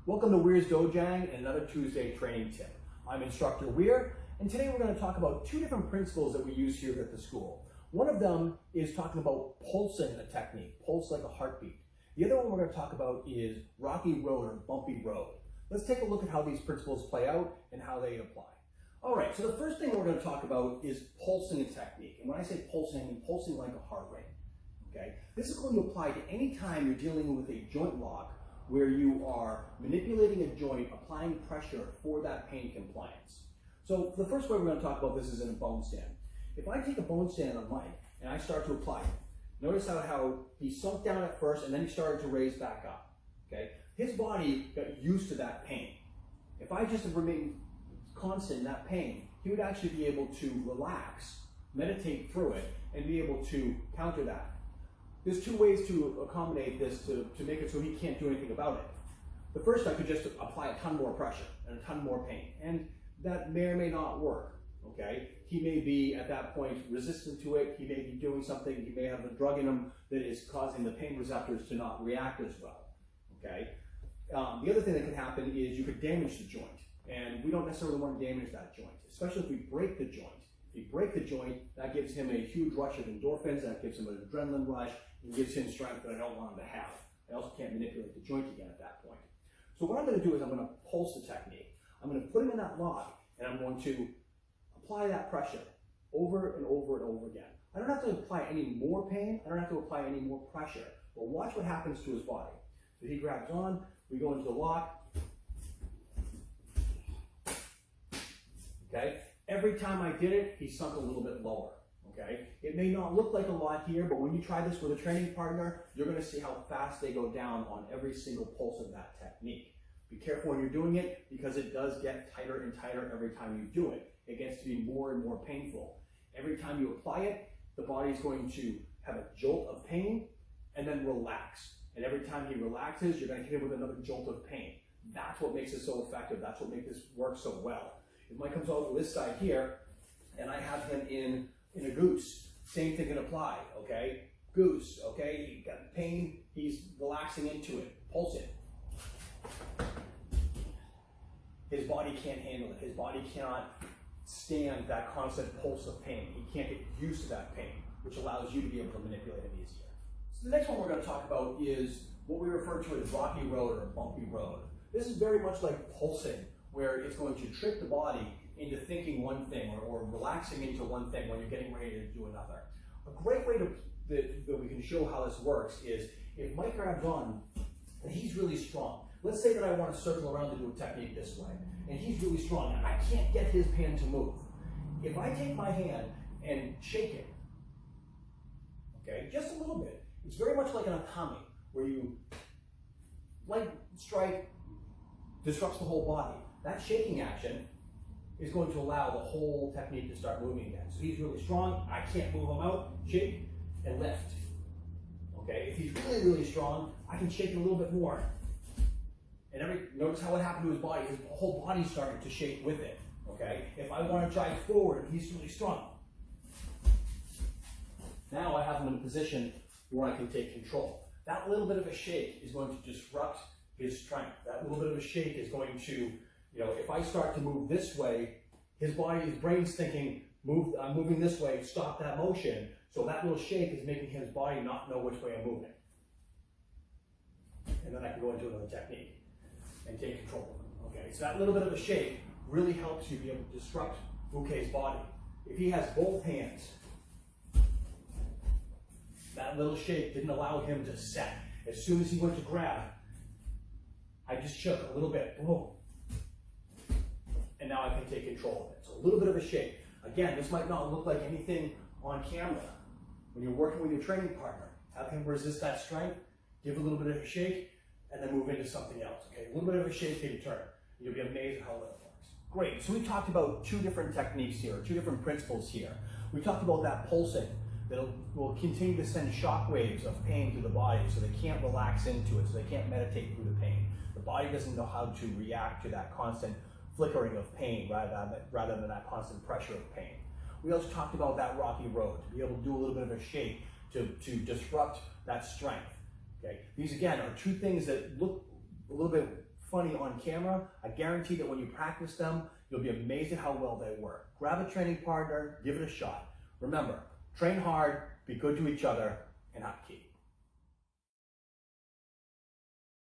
Welcome to Weir's Dojang and another Tuesday training tip. I'm instructor Weir, and today we're going to talk about two different principles that we use here at the school. One of them is talking about pulsing a technique, pulse like a heartbeat. The other one we're going to talk about is rocky road or bumpy road. Let's take a look at how these principles play out and how they apply. All right, so the first thing we're going to talk about is pulsing a technique. And when I say pulsing, I mean pulsing like a heart rate. Okay? This is going to apply to any time you're dealing with a joint lock where you are manipulating a joint, applying pressure for that pain compliance. So the first way we're going to talk about this is in a bone stand. If I take a bone stand on Mike and I start to apply it, notice how he sunk down at first and then he started to raise back up. Okay? His body got used to that pain. If I just remain constant in that pain, he would actually be able to relax, meditate through it, and be able to counter that. There's two ways to accommodate this to make it so he can't do anything about it. The first, I could just apply a ton more pressure and a ton more pain, and that may or may not work, okay? He may be, at that point, resistant to it. He may be doing something. He may have a drug in him that is causing the pain receptors to not react as well, okay? The other thing that could happen is you could damage the joint, and we don't necessarily want to damage that joint, especially if we break the joint. If you break the joint, that gives him a huge rush of endorphins, that gives him an adrenaline rush, and gives him strength that I don't want him to have. I also can't manipulate the joint again at that point. So what I'm going to do is I'm going to pulse the technique. I'm going to put him in that lock, and I'm going to apply that pressure over and over and over again. I don't have to apply any more pain. I don't have to apply any more pressure. But watch what happens to his body. So he grabs on, we go into the lock. Okay? Every time I did it, he sunk a little bit lower. Okay? It may not look like a lot here, but when you try this with a training partner, you're going to see how fast they go down on every single pulse of that technique. Be careful when you're doing it because it does get tighter and tighter every time you do it. It gets to be more and more painful. Every time you apply it, the body's going to have a jolt of pain and then relax. And every time he relaxes, you're going to hit him with another jolt of pain. That's what makes it so effective. That's what makes this work so well. If Mike comes over to this side here, and I have him in a goose, same thing can apply, okay? Goose, okay? He got pain, he's relaxing into it. Pulse it. His body can't handle it. His body cannot stand that constant pulse of pain. He can't get used to that pain, which allows you to be able to manipulate it easier. So the next one we're going to talk about is what we refer to as rocky road or bumpy road. This is very much like pulsing, where it's going to trick the body into thinking one thing or relaxing into one thing when you're getting ready to do another. A great way that we can show how this works is if Mike grabs on and he's really strong. Let's say that I want to circle around to do a technique this way, and he's really strong, and I can't get his hand to move. If I take my hand and shake it, okay, just a little bit, it's very much like an akami, where you, like strike, disrupts the whole body. That shaking action is going to allow the whole technique to start moving again. So he's really strong, I can't move him out, shake and lift. Okay, if he's really, really strong, I can shake it a little bit more. And notice how it happened to his body. His whole body's starting to shake with it. Okay, if I want to drive forward, he's really strong. Now I have him in a position where I can take control. That little bit of a shake is going to disrupt his strength. That little bit of a shake is going to, if I start to move this way, his brain's thinking, I'm moving this way, stop that motion. So that little shake is making his body not know which way I'm moving. And then I can go into another technique and take control of him. Okay, so that little bit of a shake really helps you be able to disrupt Bouquet's body. If he has both hands, that little shake didn't allow him to set. As soon as he went to grab, I just shook a little bit, boom. And now I can take control of it. So a little bit of a shake. Again, this might not look like anything on camera. When you're working with your training partner, have him resist that strength, give a little bit of a shake, and then move into something else. Okay, a little bit of a shake and turn. You'll be amazed at how well it works. Great, so we talked about two different techniques here, two different principles here. We talked about that pulsing that will continue to send shock waves of pain through the body so they can't relax into it, so they can't meditate through the pain. The body doesn't know how to react to that constant flickering of pain rather than that constant pressure of pain. We also talked about that rocky road, to be able to do a little bit of a shake to disrupt that strength. Okay? These again are two things that look a little bit funny on camera, I guarantee that when you practice them, you'll be amazed at how well they work. Grab a training partner, give it a shot. Remember, train hard, be good to each other, and Hapkido.